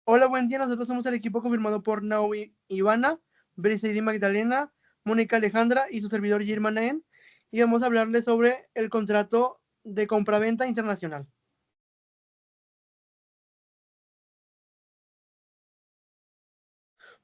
Hola, buen día. Nosotros somos el equipo confirmado por Naui Ivana, Briseidi Magdalena, Mónica Alejandra y su servidor Girma Naen. Y vamos a hablarles sobre el contrato de compraventa internacional.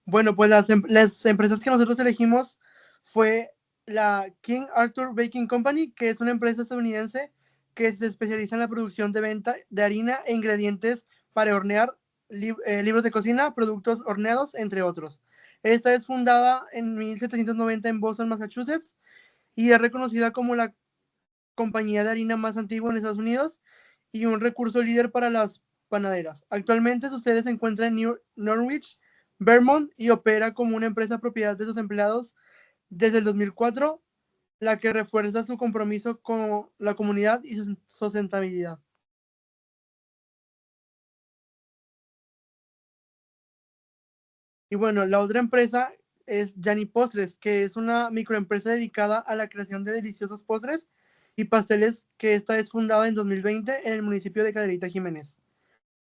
Bueno, pues las empresas que nosotros elegimos fue la King Arthur Baking Company, que es una empresa estadounidense que se especializa en la producción de venta de harina e ingredientes para hornear, libros de cocina, productos horneados, entre otros. Esta es fundada en 1790 en Boston, Massachusetts, y es reconocida como la compañía de harina más antigua en Estados Unidos y un recurso líder para las panaderas. Actualmente su sede se encuentra en Norwich, Vermont, y opera como una empresa propiedad de sus empleados desde el 2004, la que refuerza su compromiso con la comunidad y su sustentabilidad. Y bueno, la otra empresa es Yani Postres, que es una microempresa dedicada a la creación de deliciosos postres y pasteles, que esta es fundada en 2020 en el municipio de Cadereyta, Jiménez.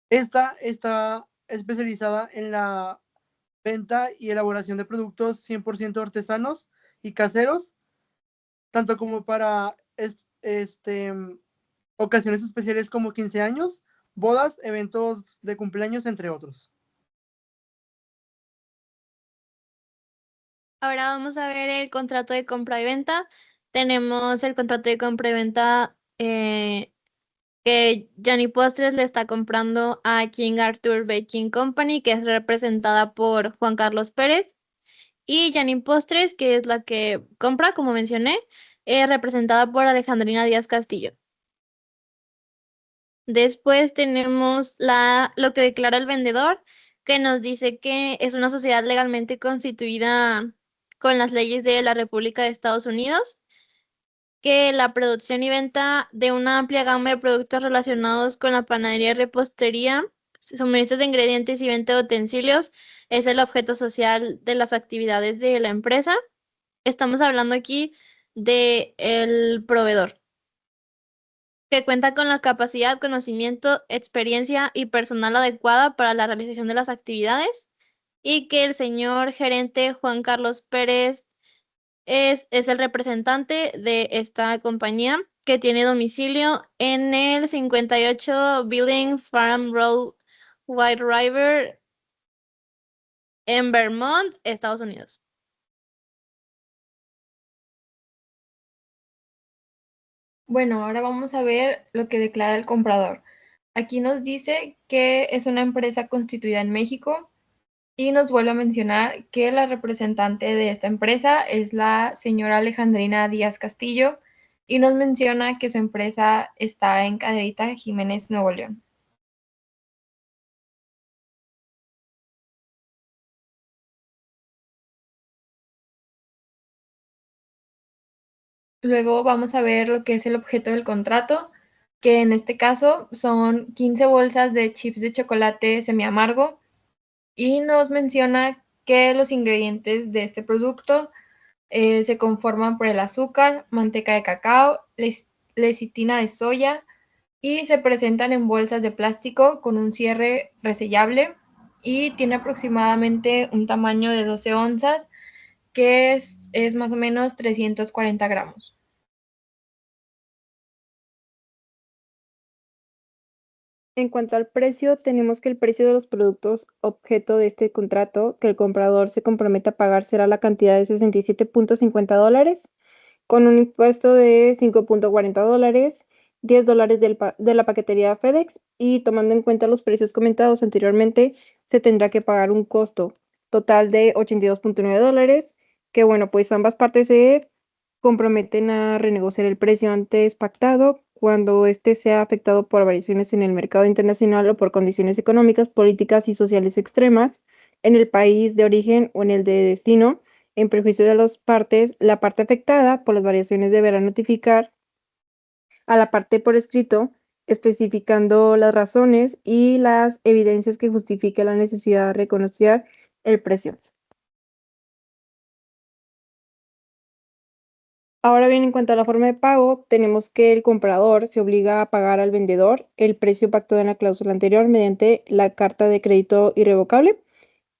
Esta está especializada en la venta y elaboración de productos 100% artesanos y caseros, tanto como para ocasiones especiales como 15 años, bodas, eventos de cumpleaños, entre otros. Ahora vamos a ver el contrato de compra y venta. Tenemos el contrato de compra y venta que Johnny Postres le está comprando a King Arthur Baking Company, que es representada por Juan Carlos Pérez, y Johnny Postres, que es la que compra, como mencioné, representada por Alejandrina Díaz Castillo. Después tenemos lo que declara el vendedor, que nos dice que es una sociedad legalmente constituida con las leyes de la República de Estados Unidos, que la producción y venta de una amplia gama de productos relacionados con la panadería y repostería, suministros de ingredientes y venta de utensilios es el objeto social de las actividades de la empresa. Estamos hablando aquí de el proveedor, que cuenta con la capacidad, conocimiento, experiencia y personal adecuada para la realización de las actividades, y que el señor gerente Juan Carlos Pérez es el representante de esta compañía, que tiene domicilio en el 58 Building Farm Road, White River, en Vermont, Estados Unidos. Bueno, ahora vamos a ver lo que declara el comprador. Aquí nos dice que es una empresa constituida en México y nos vuelve a mencionar que la representante de esta empresa es la señora Alejandrina Díaz Castillo y nos menciona que su empresa está en Cadereyta, Jiménez, Nuevo León. Luego vamos a ver lo que es el objeto del contrato, que en este caso son 15 bolsas de chips de chocolate semiamargo, y nos menciona que los ingredientes de este producto se conforman por el azúcar, manteca de cacao, lecitina de soya, y se presentan en bolsas de plástico con un cierre resellable, y tiene aproximadamente un tamaño de 12 onzas, que es más o menos 340 gramos. En cuanto al precio, tenemos que el precio de los productos objeto de este contrato que el comprador se compromete a pagar será la cantidad de $67.50, con un impuesto de $5.40, $10 de la paquetería FedEx, y tomando en cuenta los precios comentados anteriormente, se tendrá que pagar un costo total de $82.9, que bueno, pues ambas partes se comprometen a renegociar el precio antes pactado cuando éste sea afectado por variaciones en el mercado internacional o por condiciones económicas, políticas y sociales extremas en el país de origen o en el de destino, en perjuicio de las partes. La parte afectada por las variaciones deberá notificar a la parte por escrito, especificando las razones y las evidencias que justifiquen la necesidad de reconocer el precio. Ahora bien, en cuanto a la forma de pago, tenemos que el comprador se obliga a pagar al vendedor el precio pactado en la cláusula anterior mediante la carta de crédito irrevocable,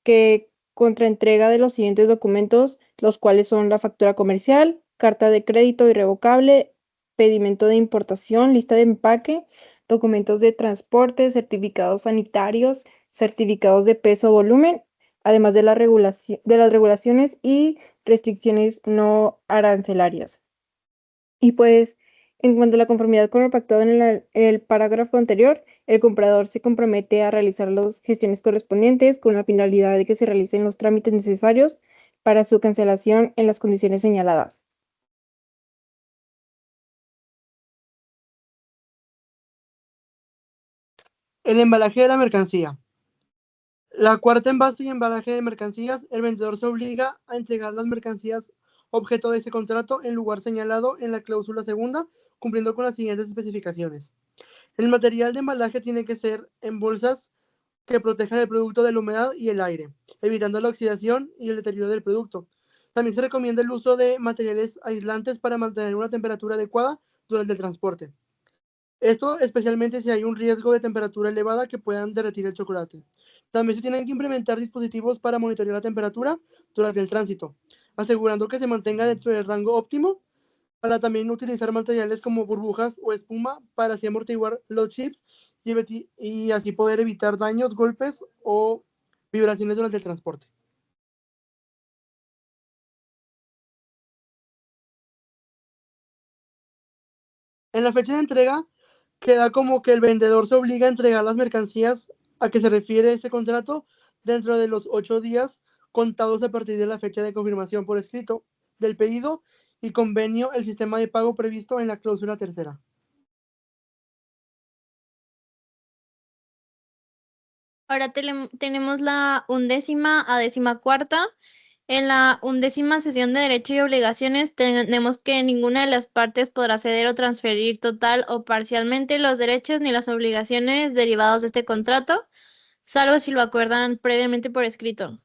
que contraentrega de los siguientes documentos, los cuales son la factura comercial, carta de crédito irrevocable, pedimento de importación, lista de empaque, documentos de transporte, certificados sanitarios, certificados de peso o volumen, además de de las regulaciones y restricciones no arancelarias. Y pues, en cuanto a la conformidad con lo pactado en el parágrafo anterior, el comprador se compromete a realizar las gestiones correspondientes con la finalidad de que se realicen los trámites necesarios para su cancelación en las condiciones señaladas. El embalaje de la mercancía. La cuarta envase y embalaje de mercancías, el vendedor se obliga a entregar las mercancías objeto de ese contrato en lugar señalado en la cláusula segunda, cumpliendo con las siguientes especificaciones. El material de embalaje tiene que ser en bolsas que protejan el producto de la humedad y el aire, evitando la oxidación y el deterioro del producto. También se recomienda el uso de materiales aislantes para mantener una temperatura adecuada durante el transporte. Esto especialmente si hay un riesgo de temperatura elevada que puedan derretir el chocolate. También se tienen que implementar dispositivos para monitorear la temperatura durante el tránsito, asegurando que se mantenga dentro del rango óptimo, para también utilizar materiales como burbujas o espuma para así amortiguar los chips y así poder evitar daños, golpes o vibraciones durante el transporte. En la fecha de entrega, queda como que el vendedor se obliga a entregar las mercancías a que se refiere este contrato dentro de los 8 días contados a partir de la fecha de confirmación por escrito del pedido y convenio el sistema de pago previsto en la cláusula tercera. Ahora tenemos la 11ª a 14ª. En la 11ª sesión de Derecho y Obligaciones tenemos que ninguna de las partes podrá ceder o transferir total o parcialmente los derechos ni las obligaciones derivados de este contrato, salvo si lo acuerdan previamente por escrito.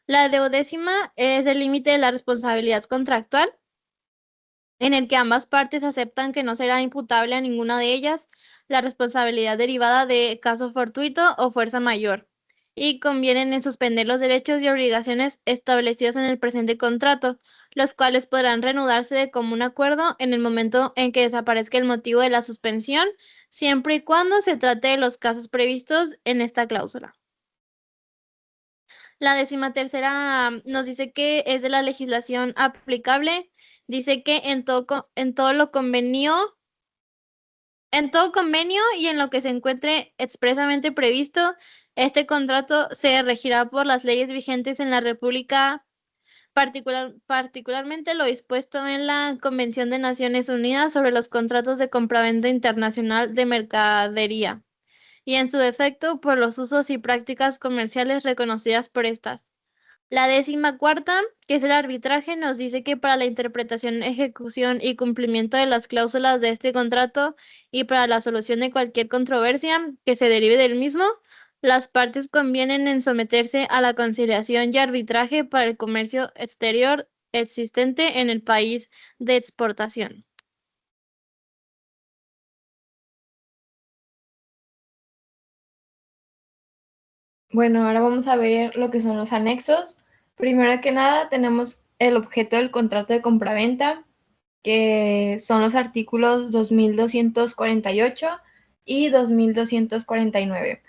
La 12ª es el límite de la responsabilidad contractual, en el que ambas partes aceptan que no será imputable a ninguna de ellas la responsabilidad derivada de caso fortuito o fuerza mayor, y convienen en suspender los derechos y obligaciones establecidos en el presente contrato, los cuales podrán reanudarse de común acuerdo en el momento en que desaparezca el motivo de la suspensión, siempre y cuando se trate de los casos previstos en esta cláusula. La 13ª nos dice que es de la legislación aplicable. Dice que en todo convenio y en lo que se encuentre expresamente previsto, este contrato se regirá por las leyes vigentes en la República, particularmente lo dispuesto en la Convención de Naciones Unidas sobre los contratos de compraventa internacional de mercadería, y en su defecto por los usos y prácticas comerciales reconocidas por estas. La 14ª, que es el arbitraje, nos dice que para la interpretación, ejecución y cumplimiento de las cláusulas de este contrato y para la solución de cualquier controversia que se derive del mismo, las partes convienen en someterse a la conciliación y arbitraje para el comercio exterior existente en el país de exportación. Bueno, ahora vamos a ver lo que son los anexos. Primero que nada, tenemos el objeto del contrato de compraventa, que son los artículos 2248 y 2249,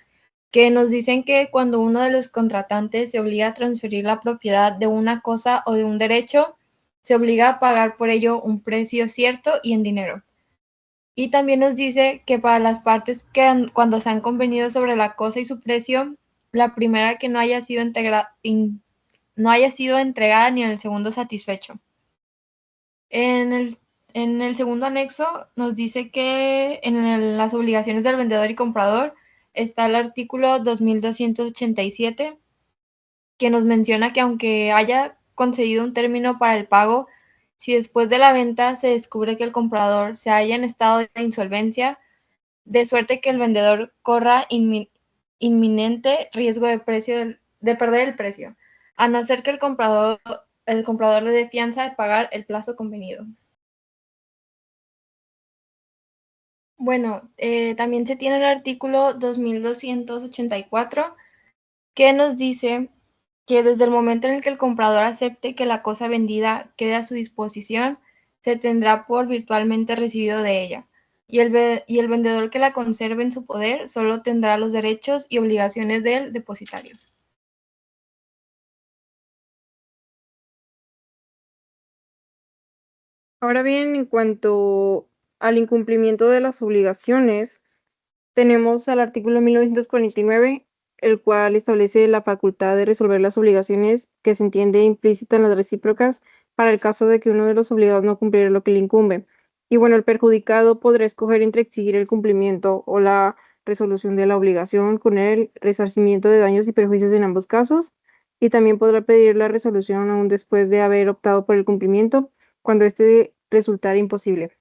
que nos dicen que cuando uno de los contratantes se obliga a transferir la propiedad de una cosa o de un derecho, se obliga a pagar por ello un precio cierto y en dinero. Y también nos dice que para las partes que cuando se han convenido sobre la cosa y su precio, la primera que no haya sido entregada ni el segundo satisfecho. En el segundo anexo nos dice que en las obligaciones del vendedor y comprador está el artículo 2287, que nos menciona que aunque haya concedido un término para el pago, si después de la venta se descubre que el comprador se halla en estado de insolvencia, de suerte que el vendedor corra inminente riesgo de perder el precio, a no ser que el comprador le dé fianza de pagar el plazo convenido. Bueno, también se tiene el artículo 2284 que nos dice que desde el momento en el que el comprador acepte que la cosa vendida quede a su disposición, se tendrá por virtualmente recibido de ella. Y el vendedor que la conserve en su poder solo tendrá los derechos y obligaciones del depositario. Ahora bien, en cuanto al incumplimiento de las obligaciones, tenemos al artículo 1949, el cual establece la facultad de resolver las obligaciones que se entiende implícita en las recíprocas para el caso de que uno de los obligados no cumpliera lo que le incumbe. Y bueno, el perjudicado podrá escoger entre exigir el cumplimiento o la resolución de la obligación con el resarcimiento de daños y perjuicios en ambos casos, y también podrá pedir la resolución aún después de haber optado por el cumplimiento cuando éste resultara imposible.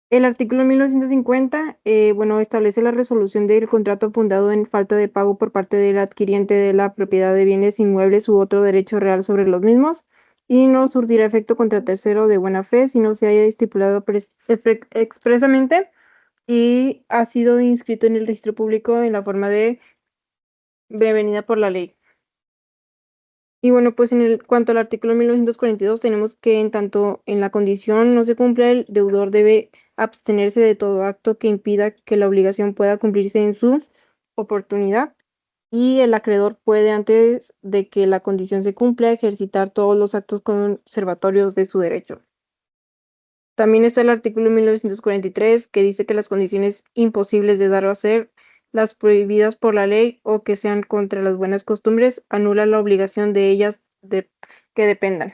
El artículo 1950, bueno, establece la resolución del contrato fundado en falta de pago por parte del adquiriente de la propiedad de bienes inmuebles u otro derecho real sobre los mismos y no surtirá efecto contra tercero de buena fe si no se haya estipulado expresamente y ha sido inscrito en el registro público en la forma de prevenida por la ley. Y bueno, pues cuanto al artículo 1942, tenemos que en tanto en la condición no se cumpla, el deudor debe abstenerse de todo acto que impida que la obligación pueda cumplirse en su oportunidad y el acreedor puede, antes de que la condición se cumpla, ejercitar todos los actos conservatorios de su derecho. También está el artículo 1943 que dice que las condiciones imposibles de dar o hacer, las prohibidas por la ley o que sean contra las buenas costumbres, anulan la obligación de ellas que dependan.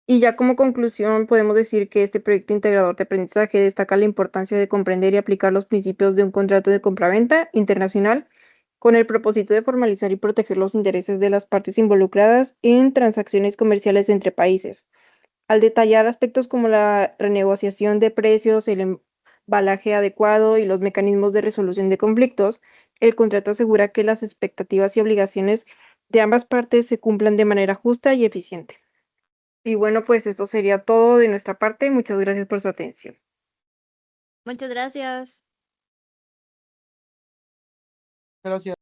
Y ya como conclusión, podemos decir que este proyecto integrador de aprendizaje destaca la importancia de comprender y aplicar los principios de un contrato de compraventa internacional con el propósito de formalizar y proteger los intereses de las partes involucradas en transacciones comerciales entre países. Al detallar aspectos como la renegociación de precios, el embalaje adecuado y los mecanismos de resolución de conflictos, el contrato asegura que las expectativas y obligaciones de ambas partes se cumplan de manera justa y eficiente. Y bueno, pues esto sería todo de nuestra parte. Muchas gracias por su atención. Muchas gracias. Gracias.